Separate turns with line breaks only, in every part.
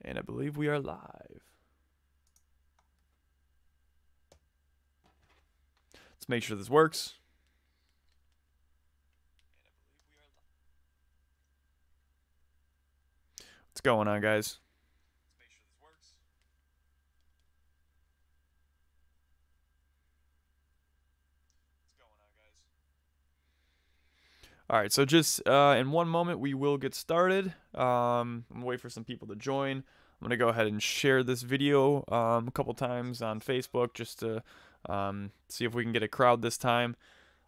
And I believe we are live. Let's make sure this works. What's going on, guys? All right, so just in one moment we will get started. I'm gonna wait for some people to join. I'm gonna go ahead and share this video a couple times on Facebook just to see if we can get a crowd this time.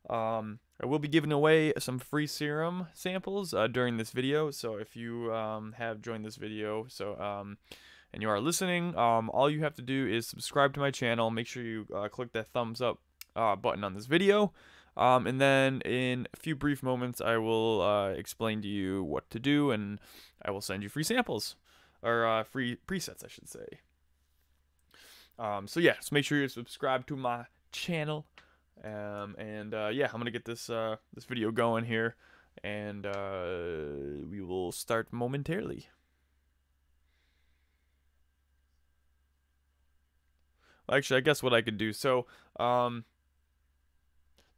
I will be giving away some free serum samples during this video. So if you have joined this video, and you are listening, all you have to do is subscribe to my channel. Make sure you click that thumbs up button on this video. And then in a few brief moments, I will explain to you what to do, and I will send you free samples, or free presets, I should say. So yeah, so make sure you subscribe to my channel. Yeah, I'm gonna get this this video going here, and we will start momentarily. Actually, I guess what I could do. So,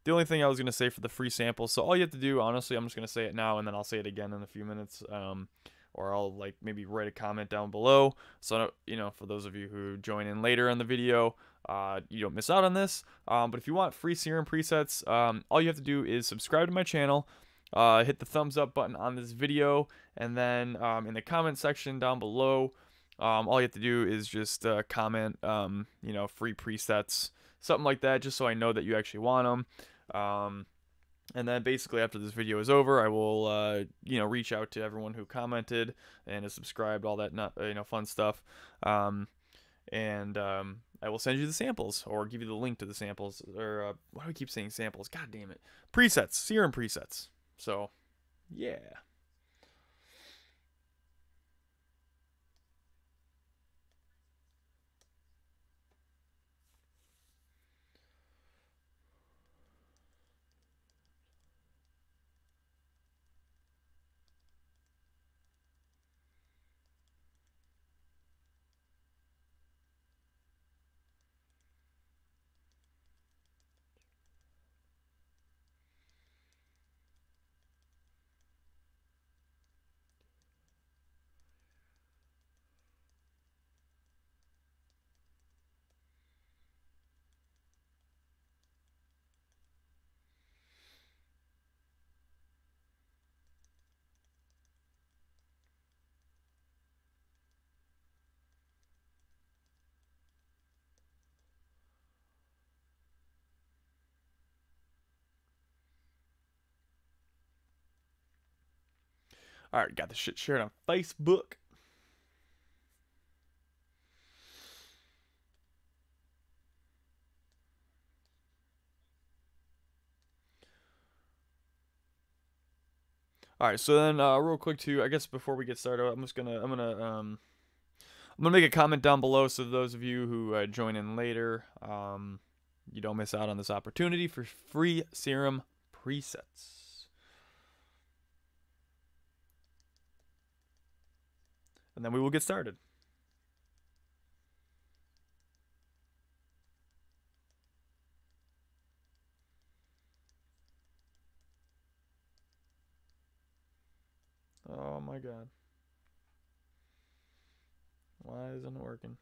the only thing I was going to say for the free samples, so all you have to do, honestly, I'm just going to say it now and then I'll say it again in a few minutes. Or I'll like maybe write a comment down below. So, you know, for those of you who join in later in the video, you don't miss out on this. But if you want free serum presets, all you have to do is subscribe to my channel, hit the thumbs up button on this video, and then in the comment section down below, all you have to do is just comment, you know, free presets, something like that, just so I know that you actually want them. And then basically after this video is over, I will, you know, reach out to everyone who commented and has subscribed, all that, you know, fun stuff. I will send you the samples, or give you the link to the samples, or why do I keep saying samples? God damn it. Presets, serum presets. So, yeah. Alright, got this shit shared on Facebook. All right, so then real quick too, I guess before we get started, I'm gonna make a comment down below so those of you who join in later, you don't miss out on this opportunity for free serum presets. And then we will get started. Oh my god. Why isn't it working?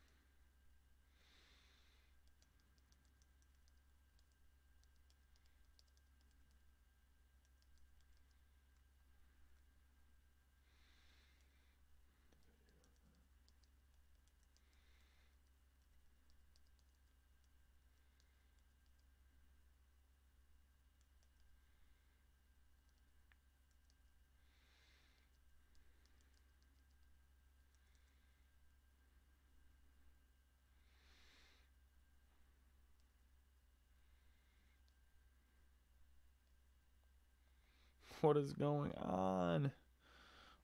What is going on?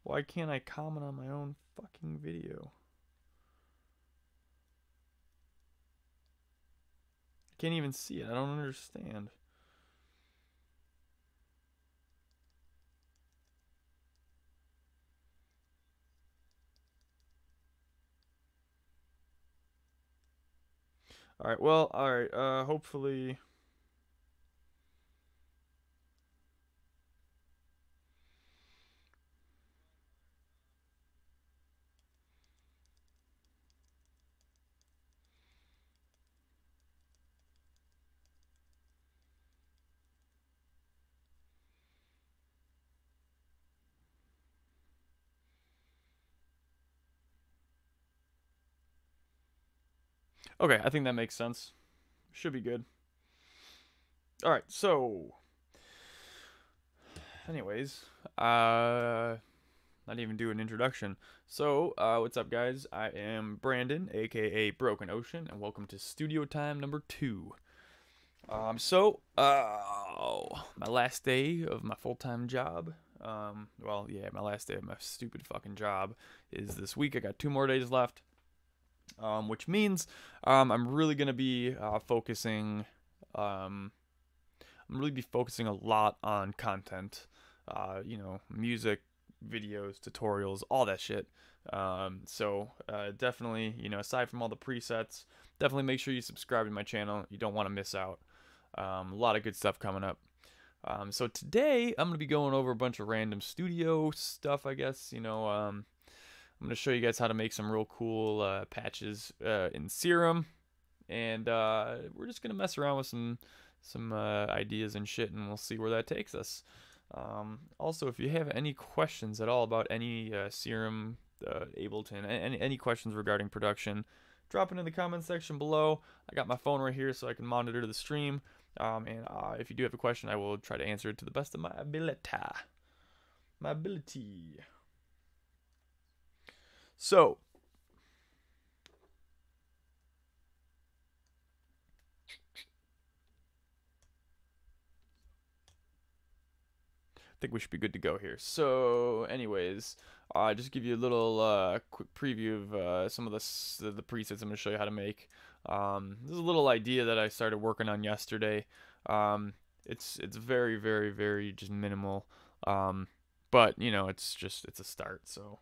Why can't I comment on my own fucking video? I can't even see it. I don't understand. All right. Well, all right. Hopefully. Okay, I think that makes sense. Should be good. All right. So, anyways, not even do an introduction. So, what's up, guys? I am Brandon, aka Broken Ocean, and welcome to Studio Time number 2. My last day of my full-time job. Well, yeah, my last day of my stupid fucking job is this week. I got 2 more days left, which means I'm really gonna be focusing. I'm really be focusing a lot on content. Music, videos, tutorials, all that shit. Definitely, aside from all the presets, definitely make sure you subscribe to my channel. You don't want to miss out. A lot of good stuff coming up. So today I'm going to be going over a bunch of random studio stuff, I guess. I'm going to show you guys how to make some real cool patches in SERUM. And we're just going to mess around with some ideas and shit, and we'll see where that takes us. Also, if you have any questions at all about any SERUM, Ableton, any questions regarding production, drop it in the comment section below. I got my phone right here so I can monitor the stream. If you do have a question, I will try to answer it to the best of my ability. So, I think we should be good to go here. So, anyways, just give you a little quick preview of some of the presets I'm going to show you how to make. This is a little idea that I started working on yesterday. It's very, very, very just minimal. But it's a start. So.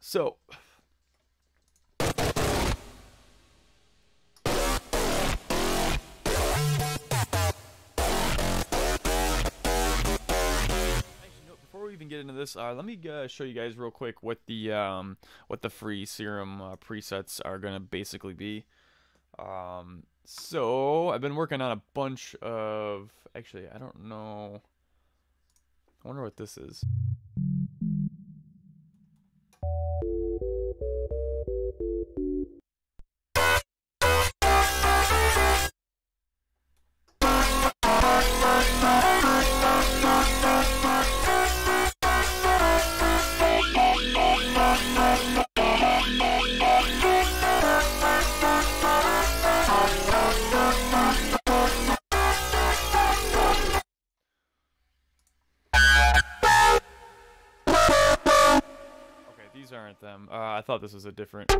So, before we even get into this, let me show you guys real quick what the free SERUM presets are gonna basically be. So I've been working on a bunch of. Actually, I don't know. I wonder what this is. These aren't them. I thought this was a different.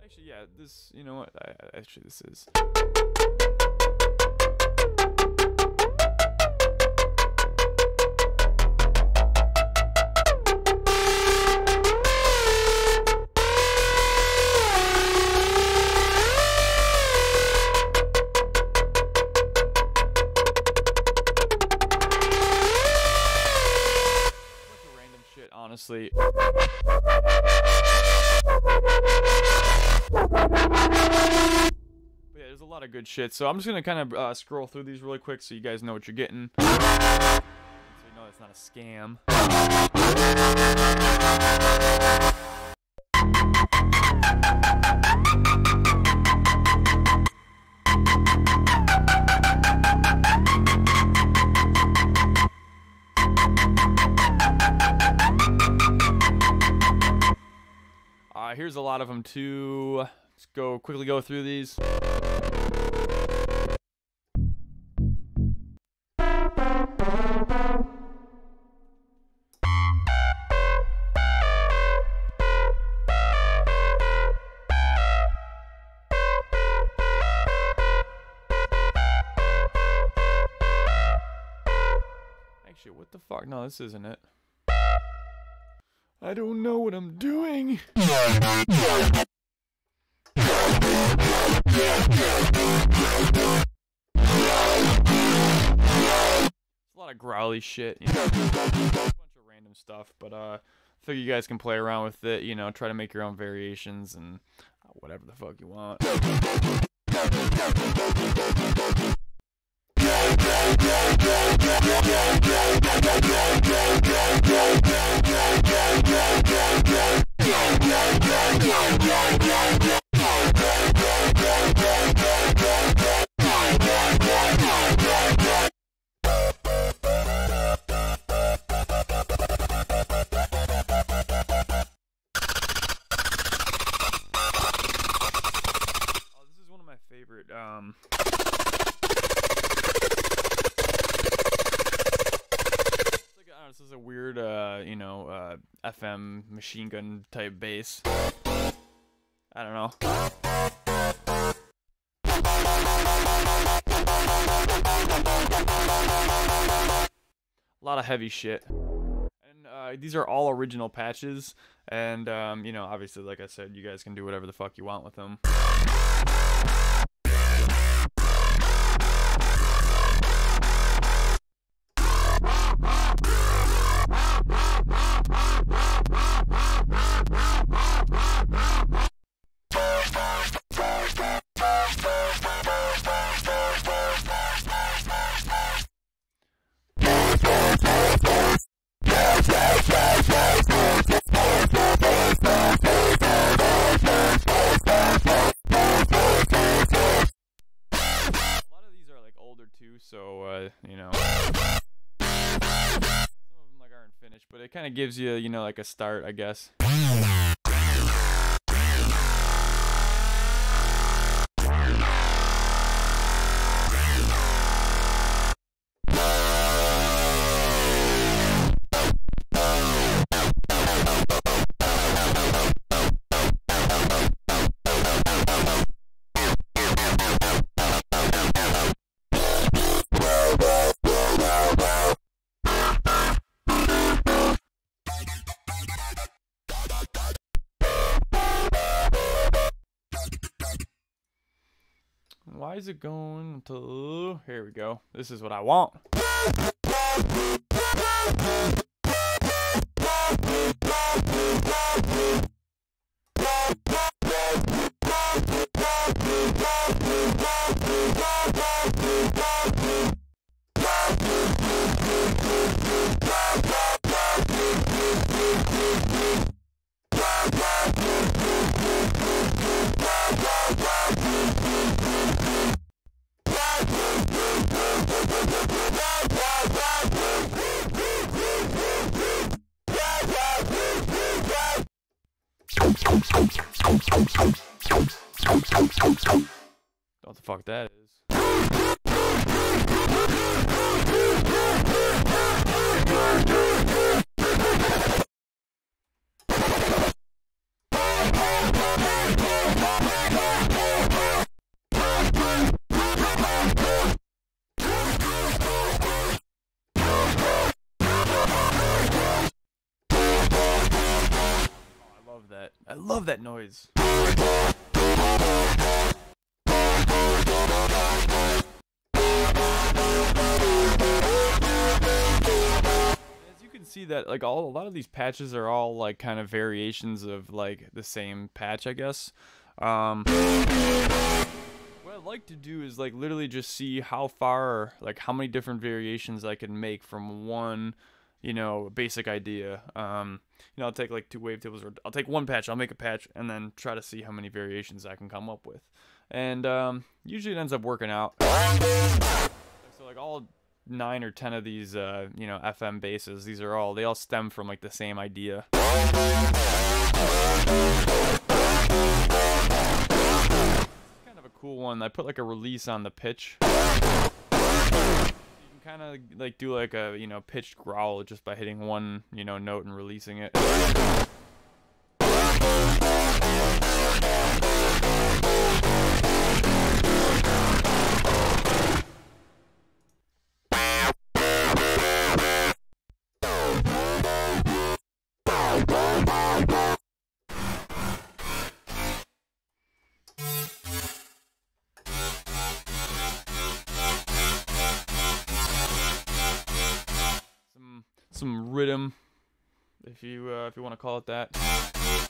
Actually, yeah, this. You know what? Actually, this is. Honestly. But yeah, there's a lot of good shit. So I'm just gonna kind of scroll through these really quick so you guys know what you're getting. So you know it's not a scam. Here's a lot of them too. Let's quickly go through these. Actually, what the fuck? No, this isn't it. I don't know what I'm doing. It's a lot of growly shit, you know, a bunch of random stuff, but I figure you guys can play around with it, you know, try to make your own variations and whatever the fuck you want. This is a weird, you know, FM machine gun type bass. I don't know. A lot of heavy shit. And these are all original patches. And, you know, obviously, like I said, you guys can do whatever the fuck you want with them. So, you know, some of them like aren't finished, but it kind of gives you, you know, like a start, I guess. Why is it going to... Here we go. This is what I want. What the fuck that is. I love that noise. As you can see that, like, a lot of these patches are all like kind of variations of like the same patch, I guess. What I'd like to do is like literally just see how far, like how many different variations I can make from one, you know, basic idea. You know, I'll take like 2 wavetables, or I'll take one patch, I'll make a patch, and then try to see how many variations I can come up with. And usually it ends up working out. So like all 9 or 10 of these, you know, FM basses, they all stem from like the same idea. and I put like a release on the pitch. You can kind of like do like a, you know, pitched growl just by hitting one, you know, note and releasing it. Some rhythm, if you want to call it that. I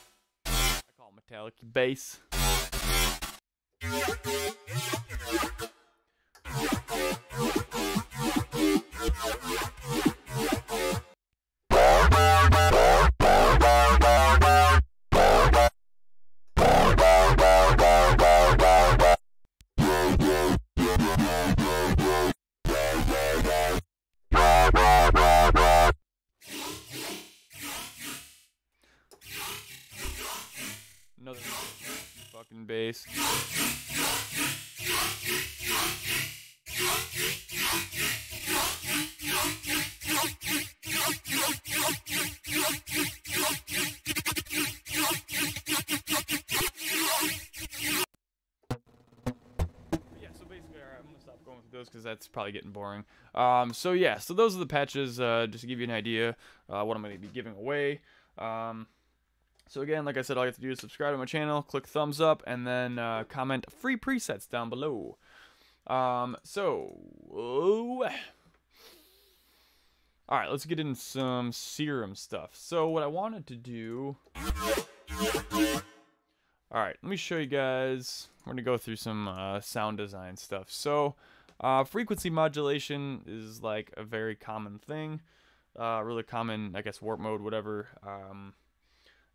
call it metallic bass. Another fucking bass. Those because that's probably getting boring. So yeah, so those are the patches, just to give you an idea what I'm going to be giving away. So again, like I said, all you have to do is subscribe to my channel, click thumbs up, and then comment free presets down below. Alright, let's get into some SERUM stuff. So what I wanted to do... Alright, let me show you guys. We're going to go through some sound design stuff. So... frequency modulation is like a very common thing, really common, I guess, warp mode, whatever.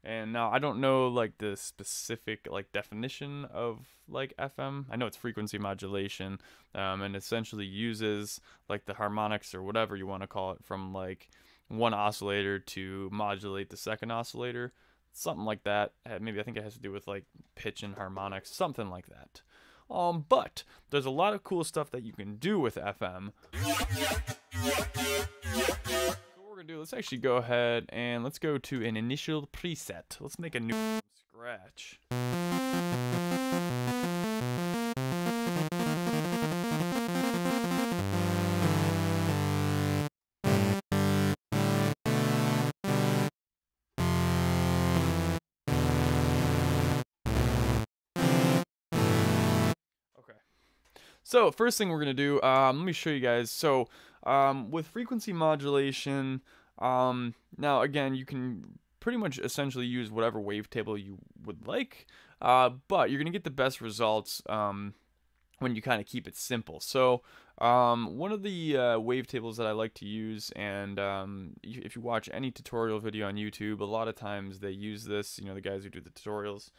And now I don't know like the specific like definition of like FM. I know it's frequency modulation, and essentially uses like the harmonics or whatever you want to call it from like one oscillator to modulate the second oscillator, something like that. Maybe I think it has to do with like pitch and harmonics, something like that. But there's a lot of cool stuff that you can do with FM. So what we're gonna do, let's actually go ahead and let's go to an initial preset. Let's make a new scratch. So first thing we're going to do, let me show you guys. So with frequency modulation, now again, you can pretty much essentially use whatever wavetable you would like, but you're going to get the best results when you kind of keep it simple. So one of the wavetables that I like to use, and if you watch any tutorial video on YouTube, a lot of times they use this, you know, the guys who do the tutorials,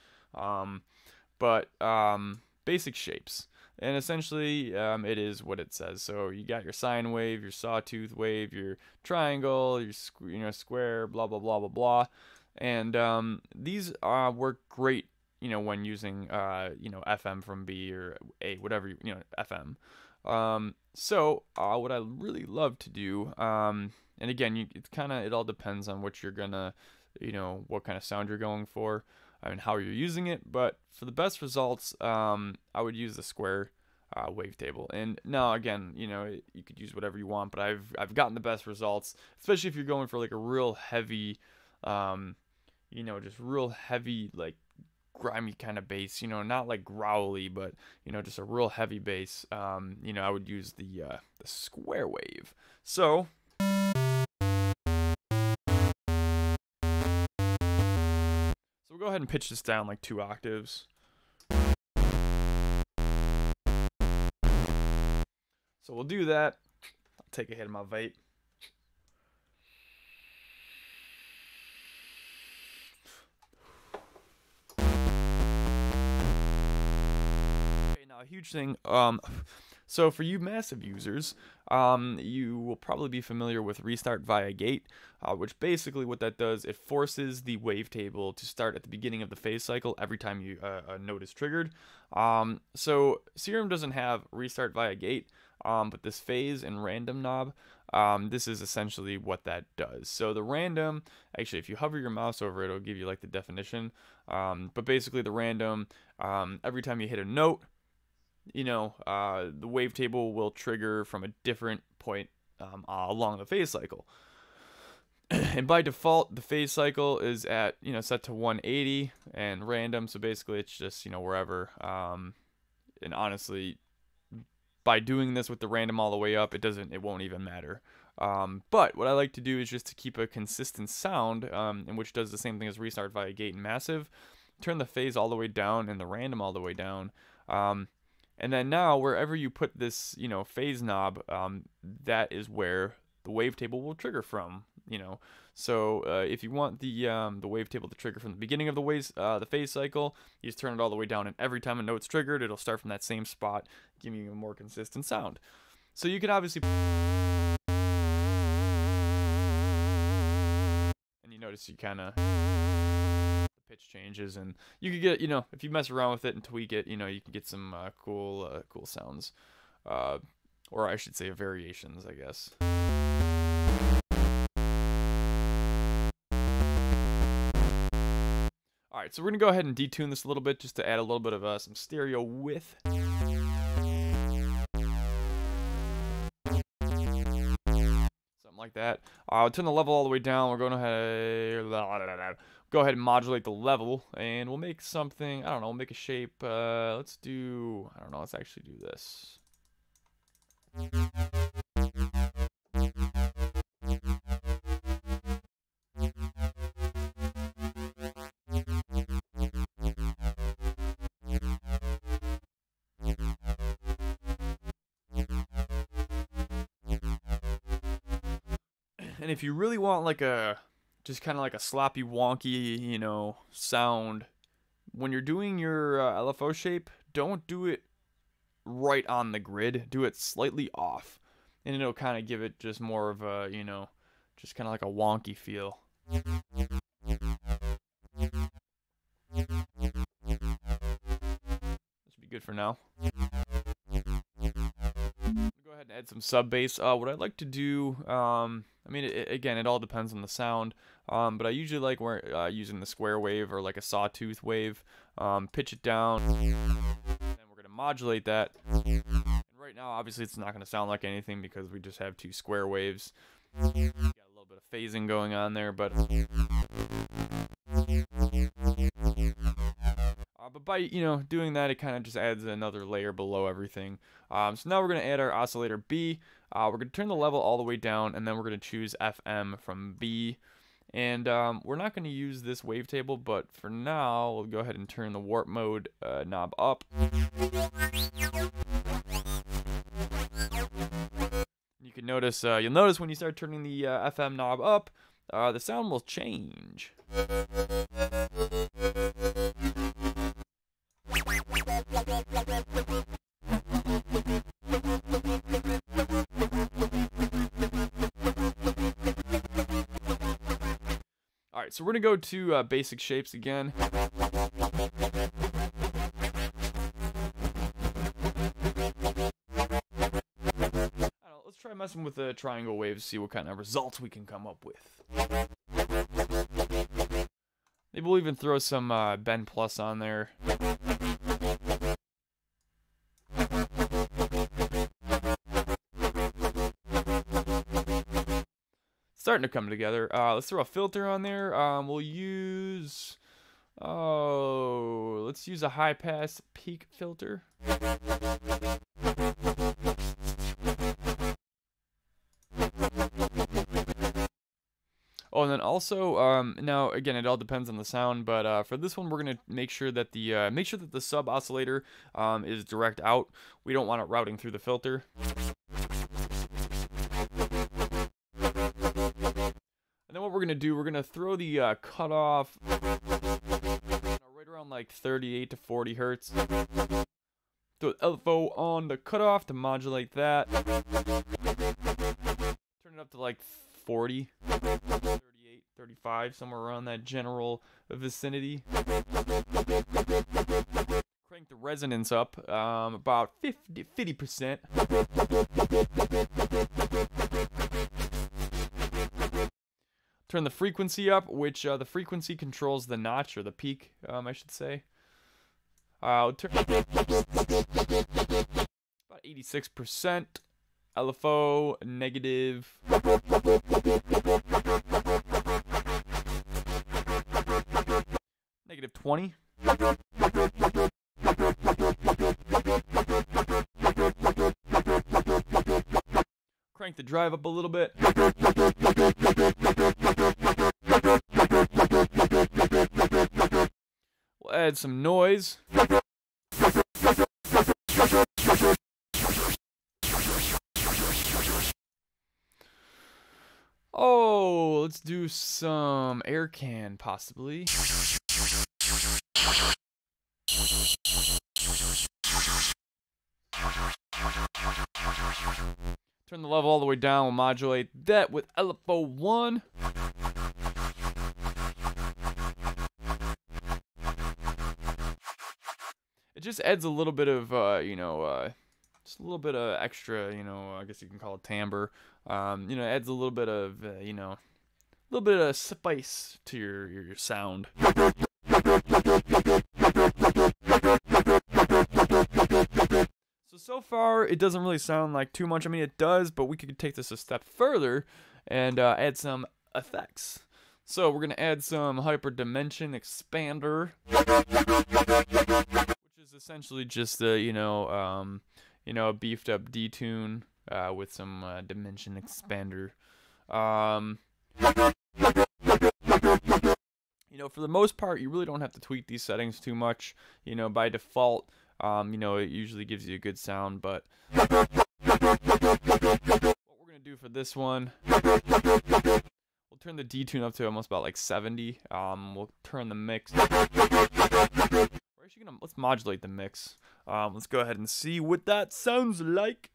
basic shapes. And essentially, it is what it says. So you got your sine wave, your sawtooth wave, your triangle, your square, blah blah blah blah blah. And these work great, you know, when using FM from B or A, whatever FM. So what I really love to do, and again, it all depends on what you're gonna, what kind of sound you're going for. And how you're using it, but for the best results, I would use the square wavetable. And now again, you could use whatever you want, but I've gotten the best results, especially if you're going for like a real heavy, just real heavy, like grimy kind of bass, not like growly, but just a real heavy bass. I would use the square wave. So we'll go ahead and pitch this down like 2 octaves. So we'll do that. I'll take a hit of my vape. Okay, now a huge thing. So for you massive users, you will probably be familiar with restart via gate, which basically what that does, it forces the wavetable to start at the beginning of the phase cycle every time a note is triggered. So SERUM doesn't have restart via gate, but this phase and random knob, this is essentially what that does. So the random, actually if you hover your mouse over it, it'll give you like the definition, but basically the random, every time you hit a note, the wavetable will trigger from a different point along the phase cycle. And by default, the phase cycle is at, set to 180 and random. So basically it's just, wherever. And honestly, by doing this with the random all the way up, it won't even matter. But what I like to do is just to keep a consistent sound, in which does the same thing as restart via gate and massive. Turn the phase all the way down and the random all the way down. And then now, wherever you put this, phase knob, that is where the wavetable will trigger from. So if you want the wavetable to trigger from the beginning of the phase cycle, you just turn it all the way down, and every time a note's triggered, it'll start from that same spot, giving you a more consistent sound. So you can obviously, and you notice you kind of pitch changes, and you could get, if you mess around with it and tweak it, you can get some cool sounds, or I should say variations, I guess. Alright, so we're gonna go ahead and detune this a little bit just to add a little bit of some stereo width. Something like that. I'll turn the level all the way down. We're going to go ahead and modulate the level, and we'll make something, I don't know, we'll make a shape. Let's actually do this. And if you really want like just kind of like a sloppy, wonky, sound, when you're doing your LFO shape, don't do it right on the grid. Do it slightly off, and it'll kind of give it just more of a, just kind of like a wonky feel. This should be good for now. Go ahead and add some sub bass. What I like to do, again, it all depends on the sound, but I usually like using the square wave or like a sawtooth wave. Pitch it down, and we're gonna modulate that. And right now, obviously, it's not gonna sound like anything because we just have two square waves. Got a little bit of phasing going on there, but by doing that, it kind of just adds another layer below everything. So now we're going to add our oscillator B. We're going to turn the level all the way down, and then we're going to choose FM from B. And we're not going to use this wavetable, but for now, we'll go ahead and turn the warp mode knob up. You can notice, you'll notice when you start turning the FM knob up, the sound will change. Alright, so we're going to go to basic shapes again. Let's try messing with the triangle waves, see what kind of results we can come up with. Maybe we'll even throw some bend plus on there. Starting to come together. Let's throw a filter on there. We'll use, let's use a high pass peak filter. Oh, and then also, now again, it all depends on the sound, but for this one, we're gonna make sure that the sub oscillator is direct out. We don't want it routing through the filter. And then what we're going to do, we're going to throw the cutoff right around like 38 to 40 hertz. Throw LFO on the cutoff to modulate that. Turn it up to like 40, 38, 35, somewhere around that general vicinity. Crank the resonance up about 50%. Turn the frequency up, which the frequency controls the notch, or the peak, I should say. Turn about 86%. LFO negative. Negative 20. Crank the drive up a little bit. We'll add some noise. Oh, let's do some air can, possibly. Turn the level all the way down. We'll modulate that with LFO 1. It just adds a little bit of, just a little bit of extra, I guess you can call it timbre. Adds a little bit of, a little bit of spice to your sound. So far, it doesn't really sound like too much. I mean, it does, but we could take this a step further and add some effects. So we're going to add some hyper dimension expander, which is essentially just a, a beefed up detune with some dimension expander. For the most part, you really don't have to tweak these settings too much. By default, it usually gives you a good sound, but what we're going to do for this one, we'll turn the detune up to almost about like 70. We'll turn the mix. Let's modulate the mix. Let's go ahead and see what that sounds like.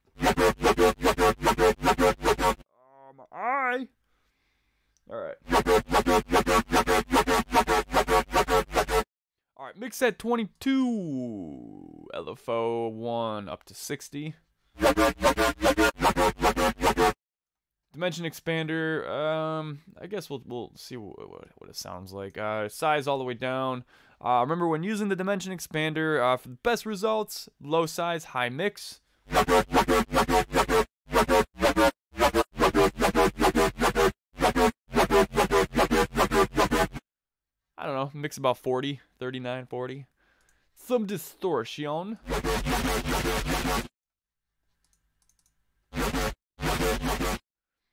Alright, mix at 22. LFO 1 up to 60. Dimension expander, I guess we'll see what it sounds like. Size all the way down. Remember, when using the dimension expander, for the best results, low size, high mix. I don't know, mix about 40, 39, 40. Some distortion.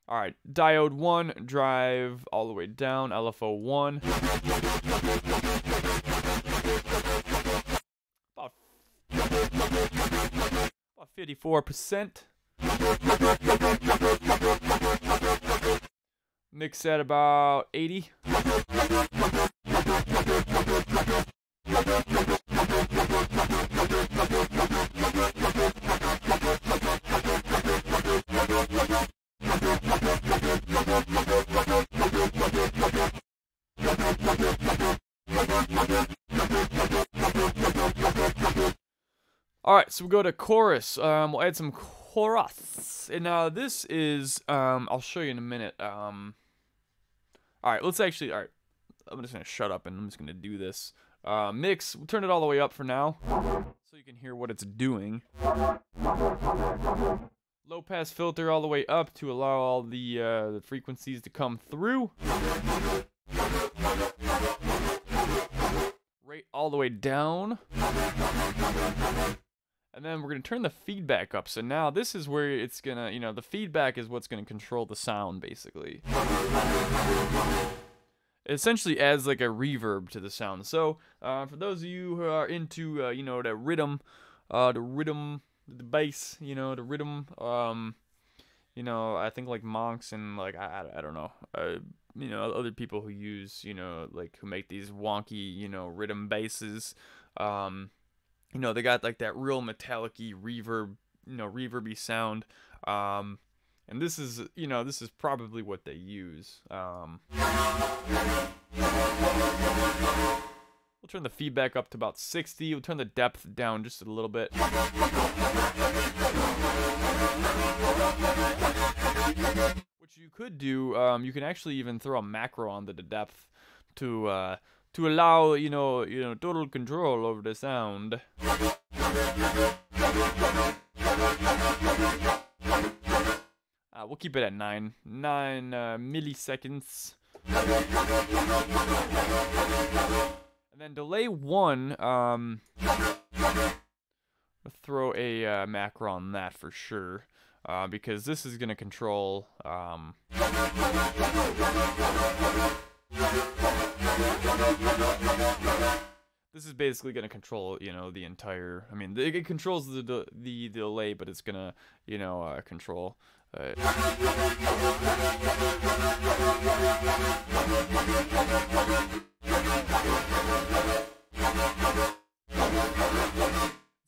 Alright, diode 1, drive all the way down, LFO 1. About 54%. Mix at about 80. Alright, so we'll go to chorus. We'll add some chorus. And now this is, I'll show you in a minute. Alright, let's actually, alright. I'm just going to shut up and I'm just going to do this. Mix, we'll turn it all the way up for now, so you can hear what it's doing. Low pass filter all the way up to allow all the frequencies to come through. Rate all the way down. And then we're going to turn the feedback up. So now this is where it's going to, the feedback is what's going to control the sound, basically. It essentially adds like a reverb to the sound. So for those of you who are into, the rhythm, the bass, the rhythm, I think like monks and like, I don't know, other people who use, like who make these wonky, rhythm basses, you know, they got like that real metallic-y reverb, you know, reverby sound. And this is, you know, this is probably what they use. We'll turn the feedback up to about 60. We'll turn the depth down just a little bit. What you could do, you can actually even throw a macro onto the depth to allow, you know, total control over the sound. We'll keep it at 9 milliseconds. And then delay 1, we'll throw a macro on that for sure, because this is going to control, this is basically going to control, you know, the entire, I mean, it controls the delay, but it's going to, you know, control. It's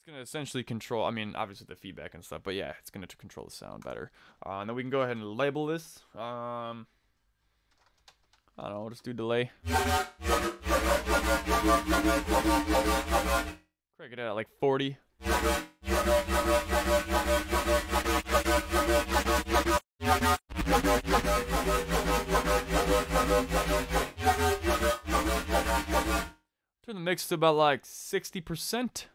going to essentially control, I mean, obviously the feedback and stuff, but yeah, it's going to control the sound better. And then we can go ahead and label this. I don't know, we'll just do delay. Crank it out at like 40. Turn the mix to about like 60%.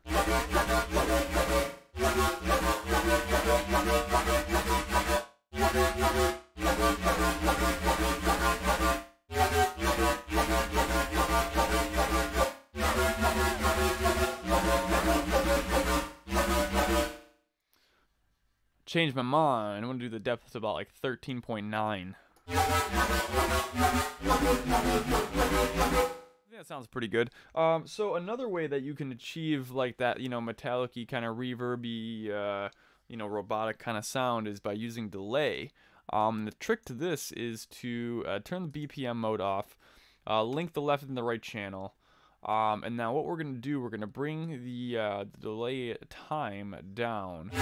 Changed my mind. I want to do the depth to about like 13.9. That sounds pretty good. So another way that you can achieve like that, you know, metallic-y kind of reverby, you know, robotic kind of sound is by using delay. The trick to this is to turn the BPM mode off, link the left and the right channel, and now what we're going to do, we're going to bring the delay time down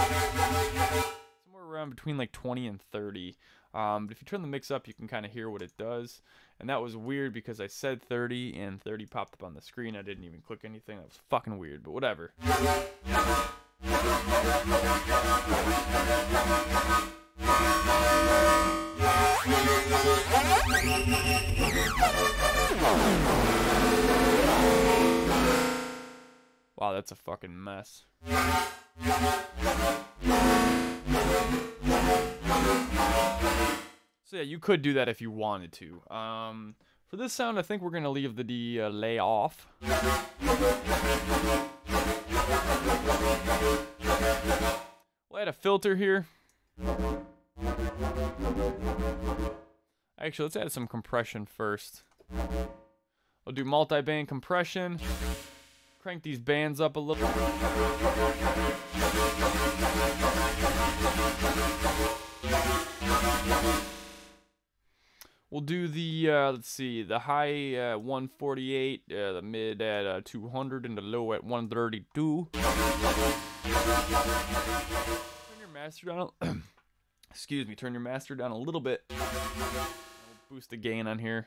somewhere around between like 20 and 30. But if you turn the mix up, you can kind of hear what it does. And that was weird because I said 30 and 30 popped up on the screen. I didn't even click anything. That was fucking weird, but whatever. Wow, that's a fucking mess. So yeah, you could do that if you wanted to. For this sound, I think we're gonna leave the delay off. We'll add a filter here. Actually, let's add some compression first. We'll do multi-band compression. Crank these bands up a little. We'll do the, let's see, the high 148, the mid at 200, and the low at 132. Turn your master down, excuse me, turn your master down a little bit. We'll boost the gain on here.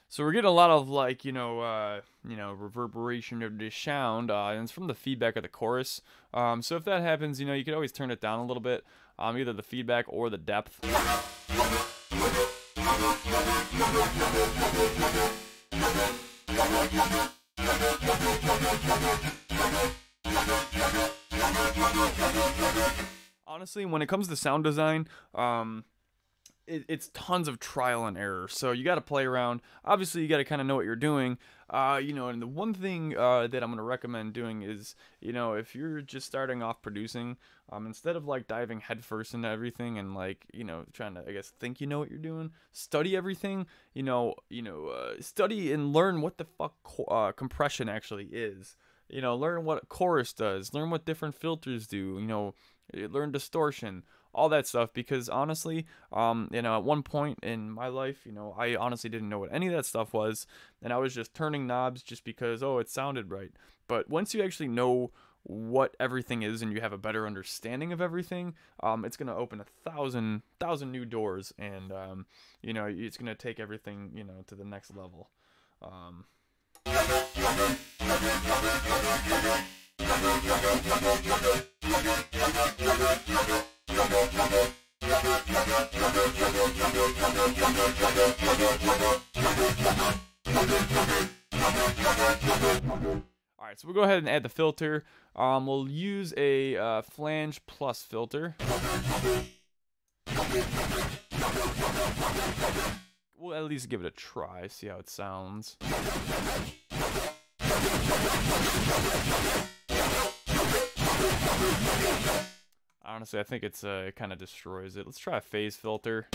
So we're getting a lot of like, reverberation of the sound, and it's from the feedback of the chorus. So if that happens, you could always turn it down a little bit, either the feedback or the depth. Honestly, when it comes to sound design, it's tons of trial and error. So you got to play around. Obviously, you got to kind of know what you're doing. You know, and the one thing that I'm gonna recommend doing is, you know, if you're just starting off producing, instead of like diving headfirst into everything and like, you know, trying to, I guess, think you know what you're doing, study everything. Study and learn what the fuck compression actually is. You know, learn what chorus does. Learn what different filters do. You know, learn distortion, all that stuff, because honestly, you know, at one point in my life, you know, I honestly didn't know what any of that stuff was, and I was just turning knobs just because, oh, it sounded right. But once you actually know what everything is and you have a better understanding of everything, it's gonna open 1,000 new doors, and you know, it's gonna take everything, you know, to the next level. Alright, so we'll go ahead and add the filter. We'll use a flange plus filter. We'll at least give it a try, see how it sounds. Honestly, I think it's it kind of destroys it. Let's try a phase filter.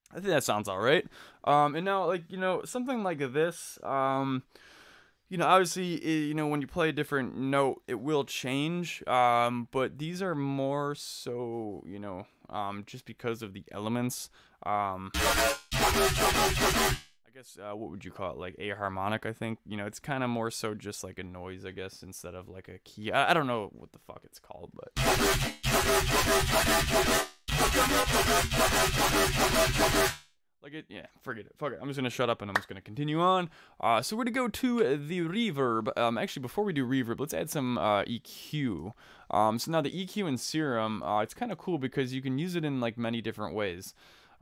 I think that sounds all right. And now, like, you know, something like this, you know, obviously, you know, when you play a different note, it will change. But these are more so, you know, just because of the elements. I guess, what would you call it? Like a harmonic, I think. You know, it's kind of more so just like a noise, I guess, instead of like a key. I don't know what the fuck it's called, but. Like it, yeah, forget it. Fuck it. I'm just gonna shut up and I'm just gonna continue on. So we're gonna go to the reverb. Actually, before we do reverb, let's add some EQ. So now the EQ in SERUM, it's kind of cool because you can use it in like many different ways.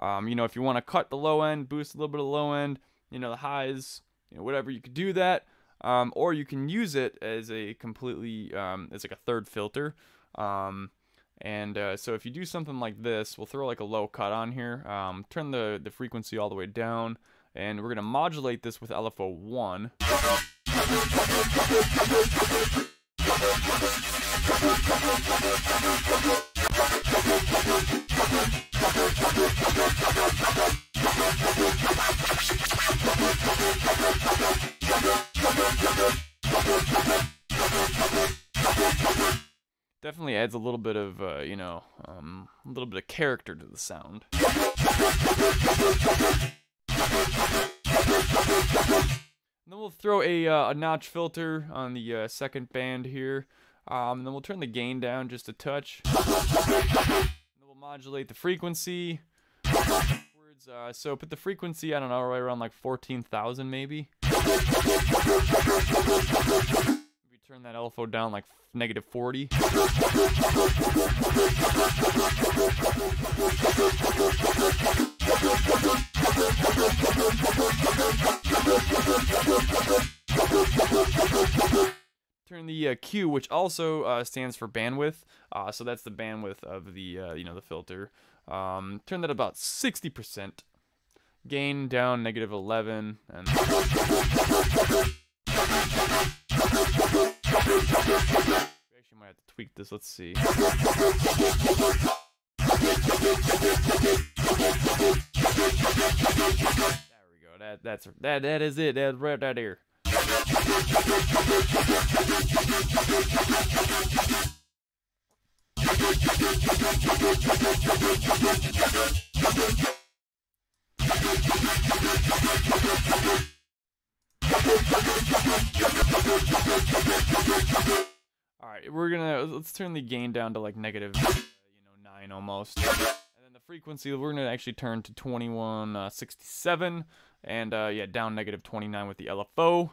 You know, if you want to cut the low end, boost a little bit of the low end, you know, the highs, you know, whatever, you could do that. Or you can use it as a completely, as like a third filter. So if you do something like this, we'll throw like a low cut on here, turn the frequency all the way down, and we're going to modulate this with LFO1. Definitely adds a little bit of, you know, a little bit of character to the sound. And then we'll throw a notch filter on the second band here. And then we'll turn the gain down just a touch. And then we'll modulate the frequency. So put the frequency, I don't know, right around like 14,000 maybe. Turn that LFO down like -40. Turn the Q, which also stands for bandwidth, so that's the bandwidth of the the filter. Turn that about 60%. Gain down -11, and we actually might have to tweak this. Let's see. There we go. That is it. That's right out here. All right, let's turn the gain down to like -9 almost. And then the frequency we're gonna actually turn to 2167, and yeah, down -29 with the LFO.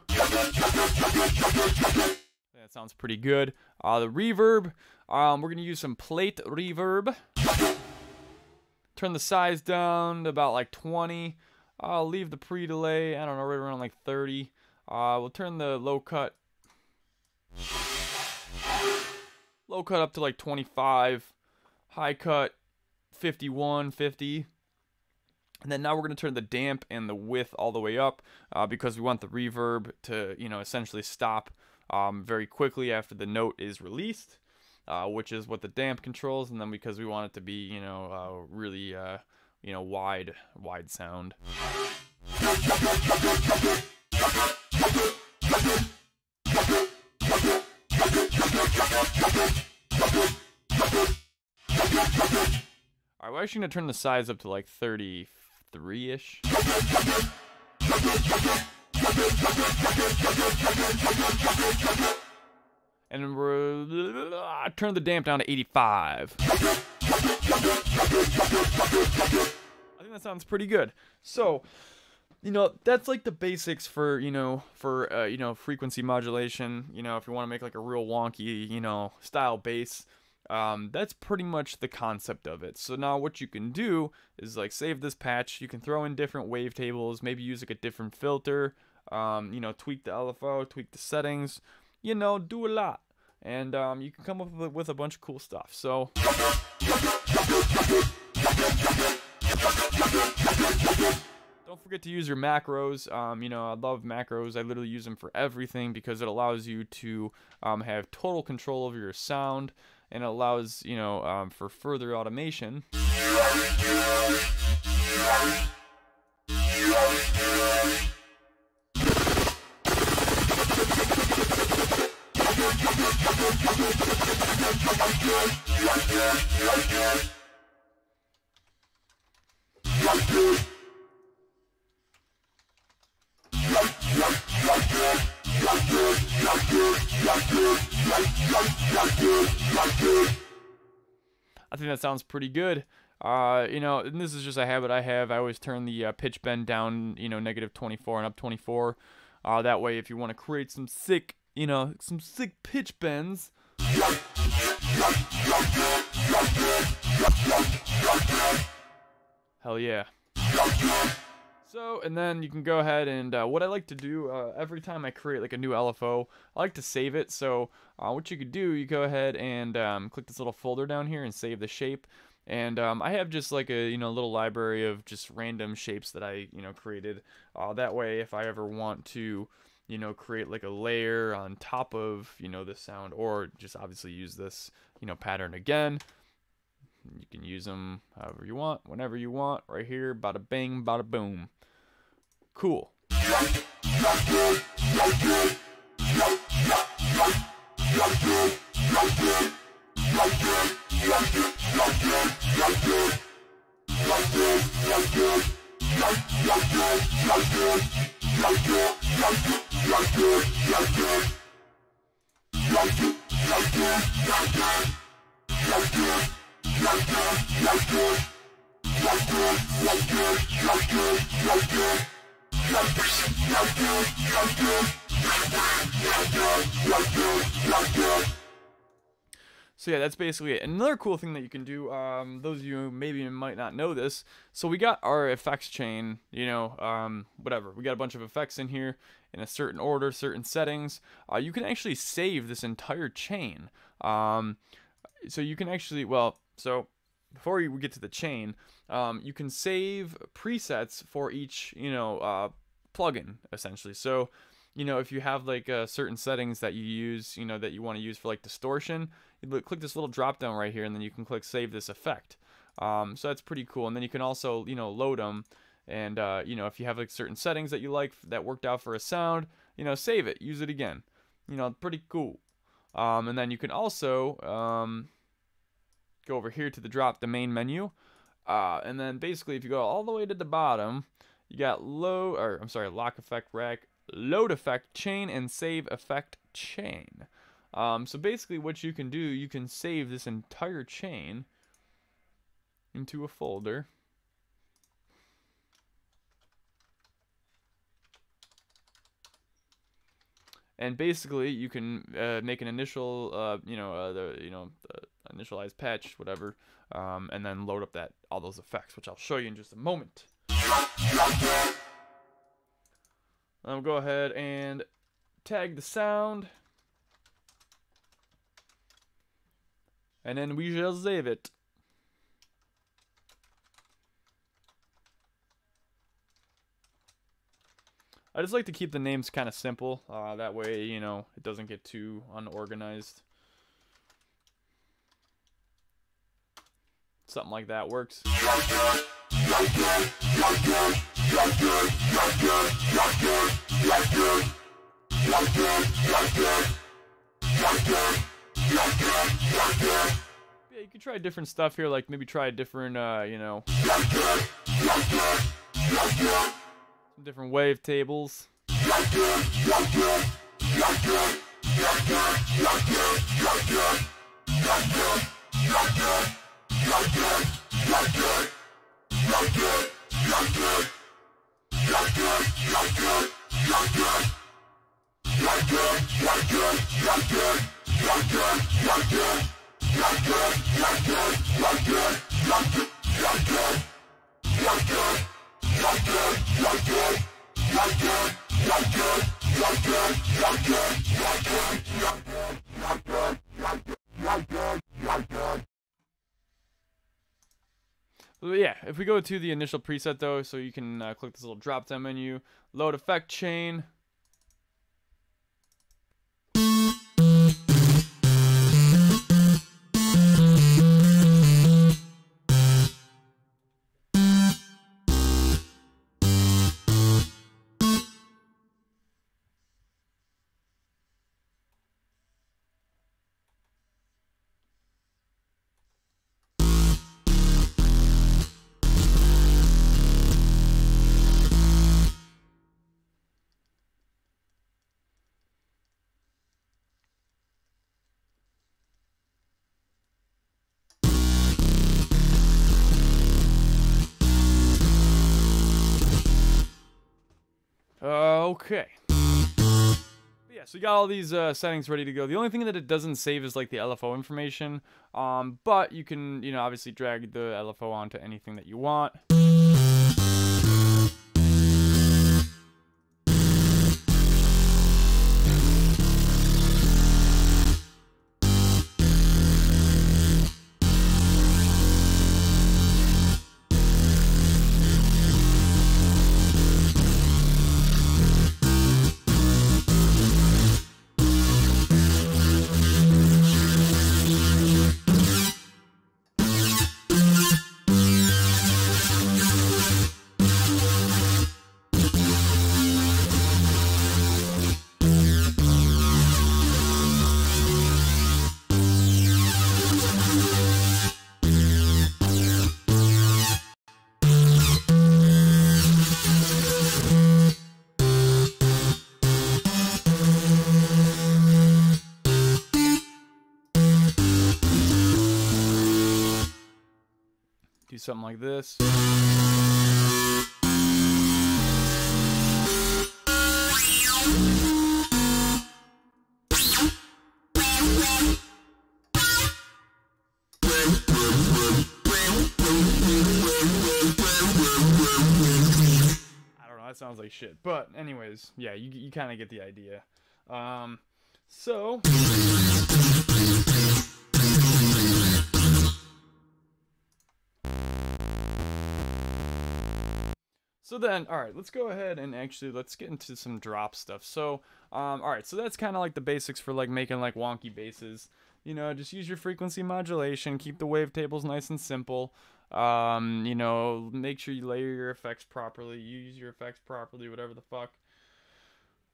That sounds pretty good. The reverb, we're gonna use some plate reverb. Turn the size down to about like 20. I'll leave the pre-delay, I don't know, right around like 30. We'll turn the low cut up to like 25. High cut 51, 50. And then now we're going to turn the damp and the width all the way up because we want the reverb to, essentially stop very quickly after the note is released, which is what the damp controls. And then because we want it to be, really, wide sound. Alright, we're actually going to turn the size up to like 33-ish. And we're turn the damp down to 85. I think that sounds pretty good. So, that's like the basics for, frequency modulation. If you want to make like a real wonky, style bass. That's pretty much the concept of it. So now what you can do is like save this patch. You can throw in different wavetables, maybe use like a different filter, tweak the LFO, tweak the settings, do a lot. And you can come up with a bunch of cool stuff. So don't forget to use your macros. I love macros. I literally use them for everything because it allows you to have total control over your sound, and it allows, for further automation. I think that sounds pretty good. And this is just a habit I have. I always turn the pitch bend down, -24 and up 24. That way, if you want to create some sick, pitch bends. Hell yeah. So, and then you can go ahead and, what I like to do, every time I create like a new LFO, I like to save it. So, what you could do, you go ahead and click this little folder down here and save the shape. And I have just like a, little library of just random shapes that I, created. That way, if I ever want to, create like a layer on top of, the sound, or just obviously use this, pattern again. You can use them however you want, whenever you want, right here, bada bing, bada boom. Cool. So yeah, that's basically it. Another cool thing that you can do, those of you who maybe might not know this, so we got our effects chain, you know, whatever. We got a bunch of effects in here in a certain order, certain settings. You can actually save this entire chain. So you can actually, well, so before we get to the chain, you can save presets for each, you know, plugin, essentially. So, you know, if you have like certain settings that you use, you know, that you want to use for like distortion, you click this little drop down right here, and then you can click save this effect. So that's pretty cool. And then you can also, you know, load them. And, you know, if you have like certain settings that you like that worked out for a sound, you know, save it, use it again. You know, pretty cool. And then you can also go over here to the main menu. And then basically if you go all the way to the bottom, you got lock effect rack, load effect chain, and save effect chain. So basically what you can do, you can save this entire chain into a folder. And basically you can make an initial, initialized patch, whatever, and then load up all those effects, which I'll show you in just a moment. I'll go ahead and tag the sound, and then we shall save it. I just like to keep the names kind of simple, that way, you know, it doesn't get too unorganized. Something like that works. Yeah, you could try different stuff here, like maybe try different, you know, different wave tables. Yeah, if we go to the initial preset though, so you can click this little drop down menu, load effect chain. Okay. Yeah, so you got all these settings ready to go. The only thing that it doesn't save is like the LFO information. But you can, you know, obviously drag the LFO onto anything that you want. Do something like this. sounds like shit. But anyways, yeah, you kind of get the idea. So then, all right, let's go ahead and actually let's get into some drop stuff. So, all right, so that's kind of like the basics for like making like wonky basses. You know, just use your frequency modulation, keep the wavetables nice and simple. You know, make sure you layer your effects properly, use your effects properly, whatever the fuck.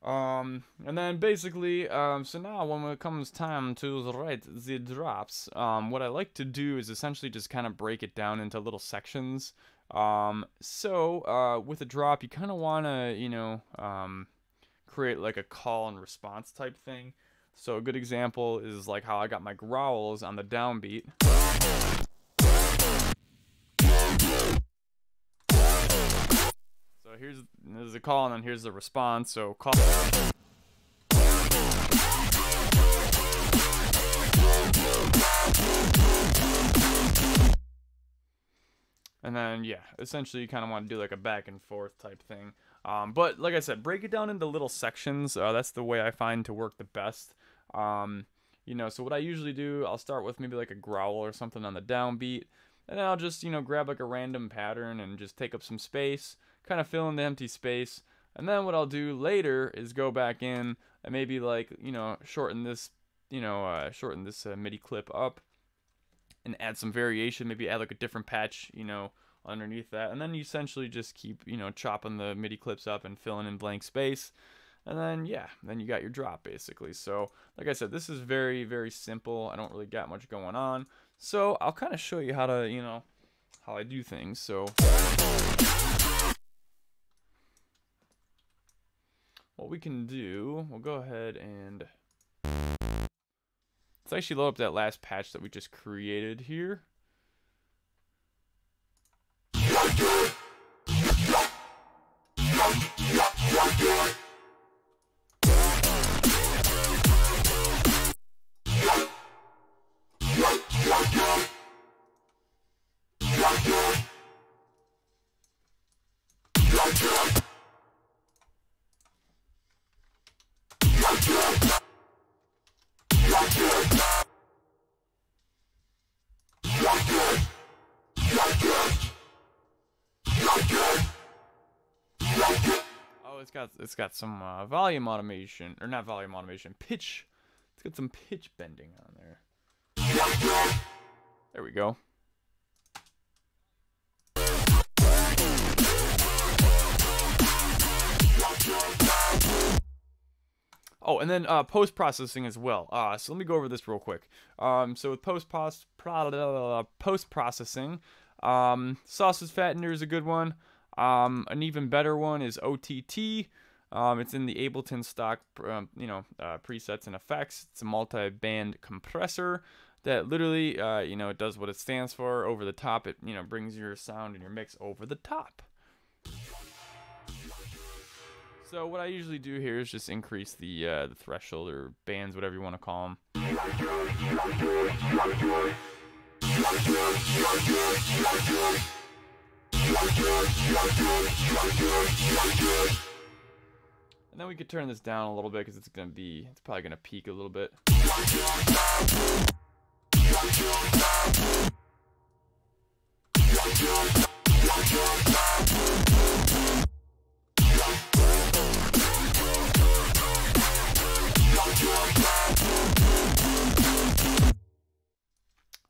And then basically, so now when it comes time to write the drops, what I like to do is essentially just kind of break it down into little sections. With a drop, you kind of want to, you know, create like a call and response type thing. So a good example is like how I got my growls on the downbeat. So there's a call and then here's the response. So call. And then, yeah, essentially you kind of want to do like a back and forth type thing. But like I said, break it down into little sections. That's the way I find to work the best. You know, so what I usually do, I'll start with maybe like a growl or something on the downbeat. And then I'll just, you know, grab like a random pattern and just take up some space, kind of fill in the empty space. And then what I'll do later is go back in and maybe like, you know, shorten this MIDI clip up. And add some variation, maybe add like a different patch, you know, underneath that. And then you essentially just keep, you know, chopping the MIDI clips up and filling in blank space. And then, yeah, then you got your drop basically. So, like I said, this is very, very simple. I don't really got much going on. So, I'll kind of show you how to, you know, how I do things. So, what we can do, we'll go ahead and let's actually load up that last patch that we just created here. Oh, it's got some volume automation, or not volume automation, pitch. It's got some pitch bending on there. There we go. Oh, and then post-processing as well. So let me go over this real quick. So with post-processing, sausage fattener is a good one. An even better one is OTT. It's in the Ableton stock, presets and effects. It's a multi-band compressor that literally, it does what it stands for. Over the top, it brings your sound and your mix over the top. So what I usually do here is just increase the threshold or bands, whatever you want to call them. And then we could turn this down a little bit because it's probably gonna peak a little bit.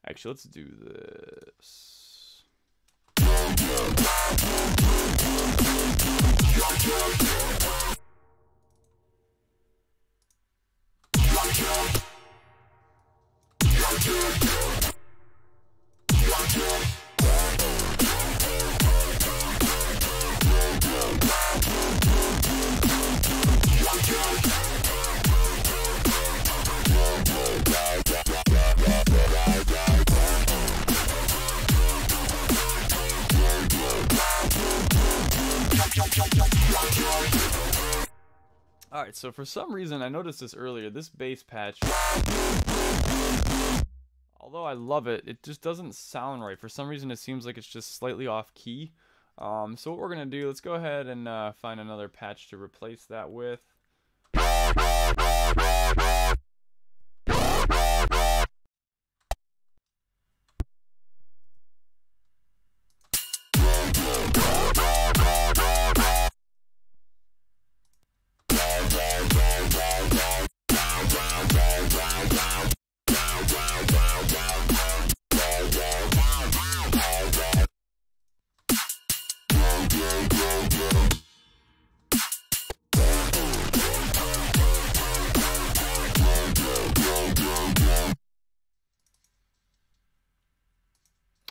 Actually, let's do this. Alright, so for some reason, I noticed this earlier, this bass patch, although I love it, it just doesn't sound right. For some reason, it seems like it's just slightly off key. So what we're gonna do, let's go ahead and find another patch to replace that with.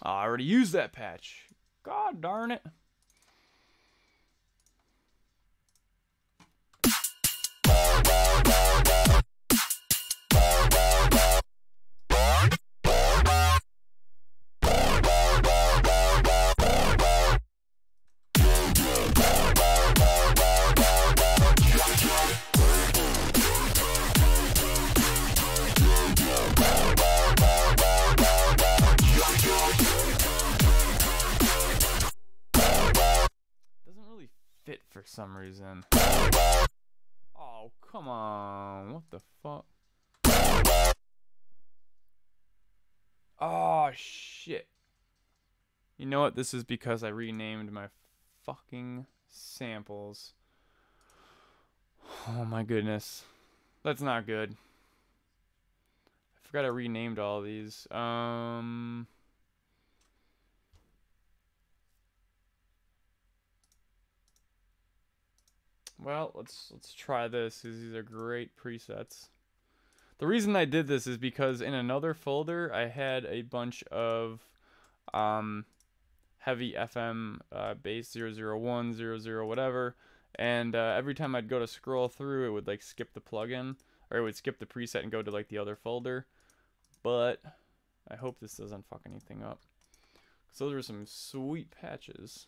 I already used that patch. God darn it. Fit for some reason. Oh, come on. What the fuck? Oh, shit. You know what? This is because I renamed my fucking samples. Oh my goodness. That's not good. I forgot I renamed all these. Well, let's try this. These are great presets. The reason I did this is because in another folder I had a bunch of heavy FM bass 001, 00 whatever, and every time I'd go to scroll through, it would like skip the plugin, or it would skip the preset and go to like the other folder. But I hope this doesn't fuck anything up, because those are some sweet patches.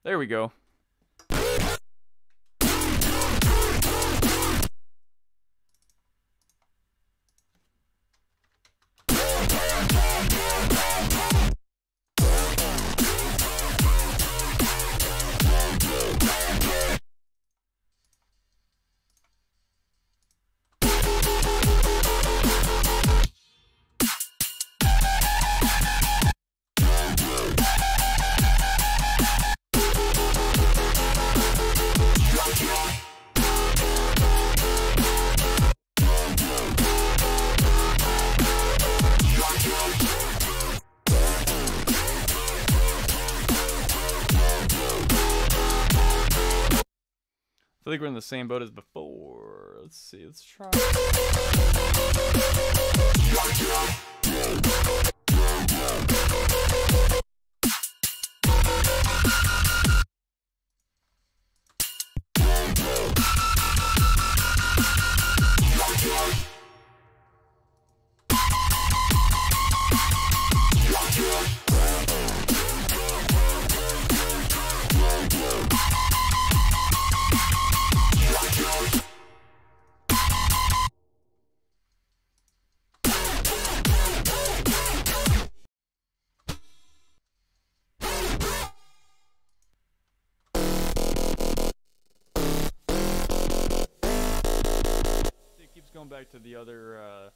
There we go. I feel like we're in the same boat as before. Let's see, let's try. Going back to the other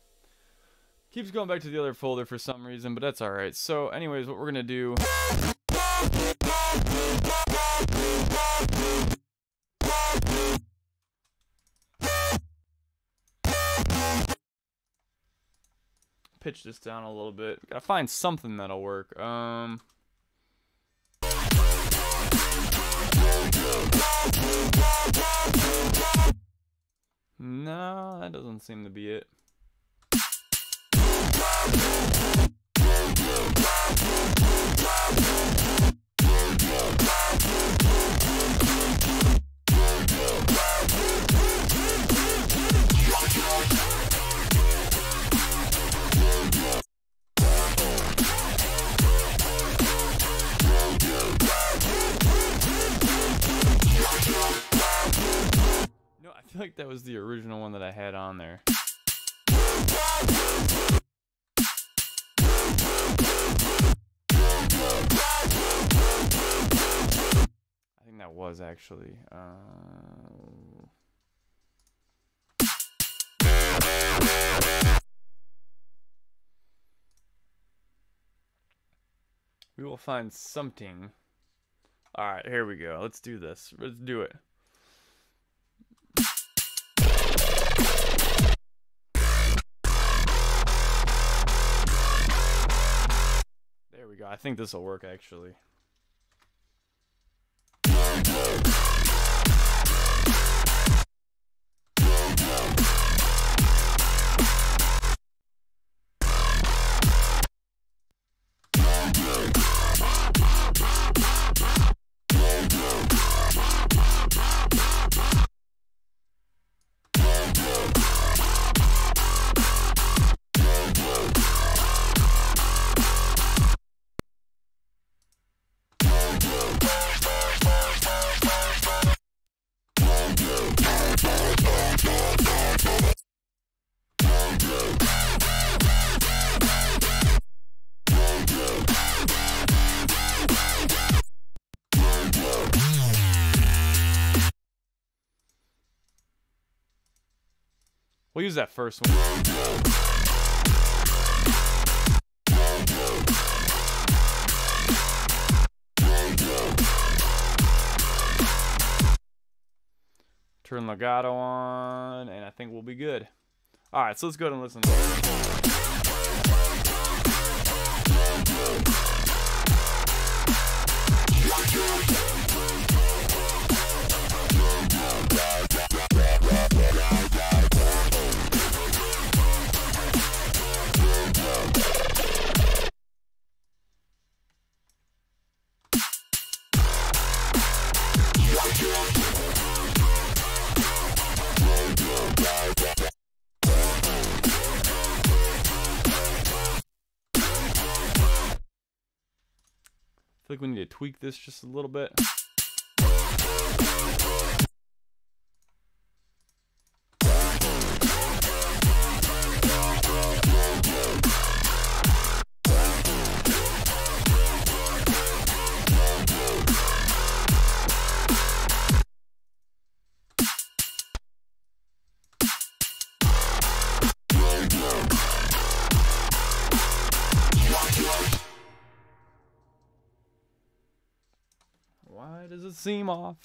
keeps going back to the other folder for some reason, but that's all right. So anyways, what we're gonna do, pitch this down a little bit. Gotta find something that'll work. No, that doesn't seem to be it. No, I feel like that was the original one that I had on there. was actually. We will find something. All right, here we go. Let's do this. Let's do it. There we go. I think this will work actually. We'll use that first one. Turn legato on, and I think we'll be good. All right, so let's go ahead and listen. I feel like we need to tweak this just a little bit. Why does it seem off?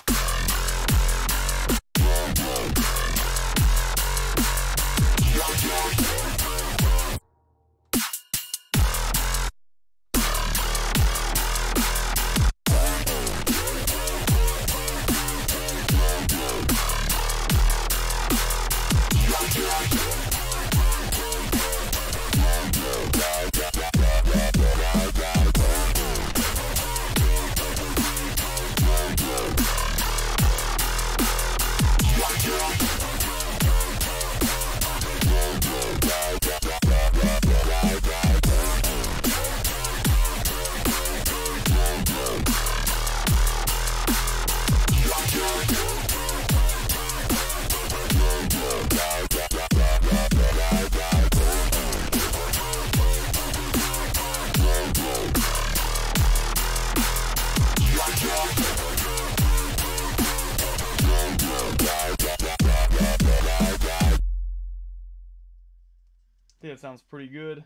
Yeah, it sounds pretty good.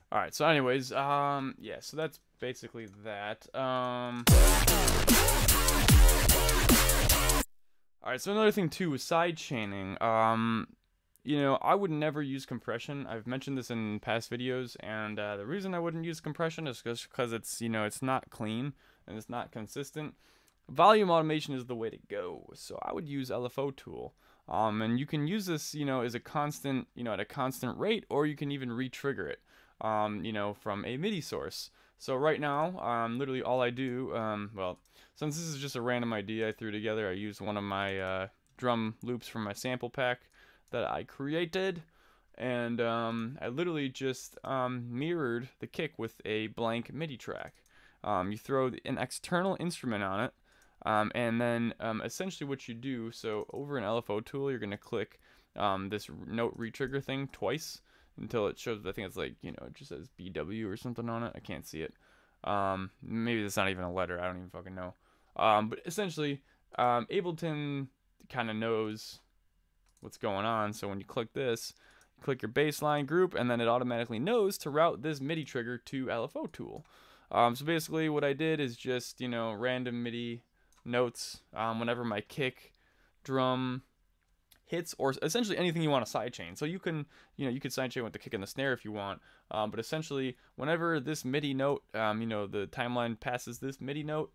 All right, so anyways, yeah, so that's basically that. All right, so another thing too is side chaining. You know, I would never use compression. I've mentioned this in past videos, and the reason I wouldn't use compression is just because it's, you know, it's not clean and it's not consistent. Volume automation is the way to go, so I would use LFO tool. And you can use this, you know, as a constant, you know, at a constant rate, or you can even re-trigger it, you know, from a MIDI source. So right now, literally all I do, well, since this is just a random idea I threw together, I use one of my drum loops from my sample pack that I created, and I literally just mirrored the kick with a blank MIDI track. You throw an external instrument on it, and then essentially what you do, so over an LFO tool, you're going to click this note retrigger thing twice, until it shows. I think it's like, you know, it just says BW or something on it. I can't see it. Maybe it's not even a letter. I don't even fucking know. But essentially, Ableton kind of knows what's going on. So when you click this, you click your baseline group, and then it automatically knows to route this MIDI trigger to LFO tool. So basically what I did is just, you know, random MIDI notes whenever my kick, drum hits, or essentially anything you want to sidechain. So you can, you know, you could sidechain with the kick and the snare if you want. But essentially, whenever this MIDI note, you know, the timeline passes this MIDI note,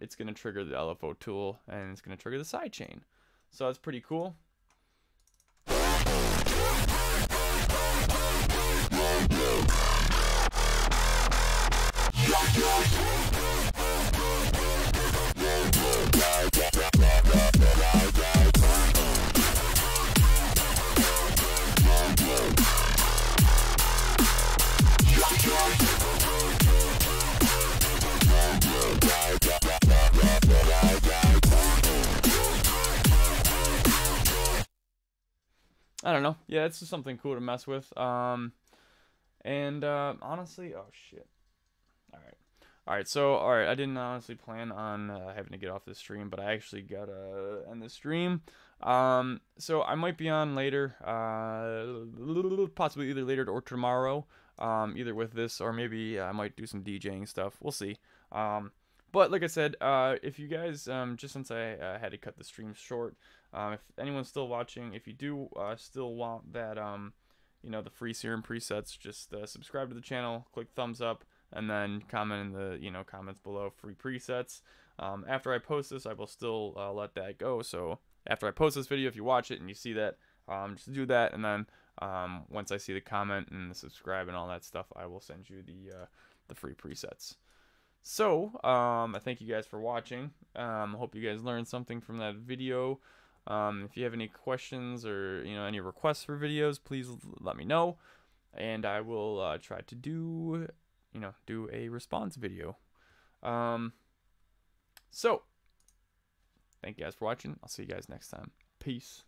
it's going to trigger the LFO tool, and it's going to trigger the sidechain. So that's pretty cool. I don't know. Yeah, it's just something cool to mess with. Honestly, oh shit. Alright, so, I didn't honestly plan on having to get off this stream, but I actually gotta end the stream. So I might be on later, possibly either later or tomorrow, either with this, or maybe I might do some DJing stuff. We'll see. But like I said, if you guys, just since I had to cut the stream short, if anyone's still watching, if you do still want that, you know, the free SERUM presets, just subscribe to the channel, click thumbs up, and then comment in the, you know, comments below free presets. After I post this, I will still let that go. So after I post this video, if you watch it and you see that, just do that, and then once I see the comment and the subscribe and all that stuff, I will send you the free presets. So I thank you guys for watching. Hope you guys learned something from that video. If you have any questions or, you know, any requests for videos, please let me know, and I will try to do a response video. So thank you guys for watching. I'll see you guys next time. Peace.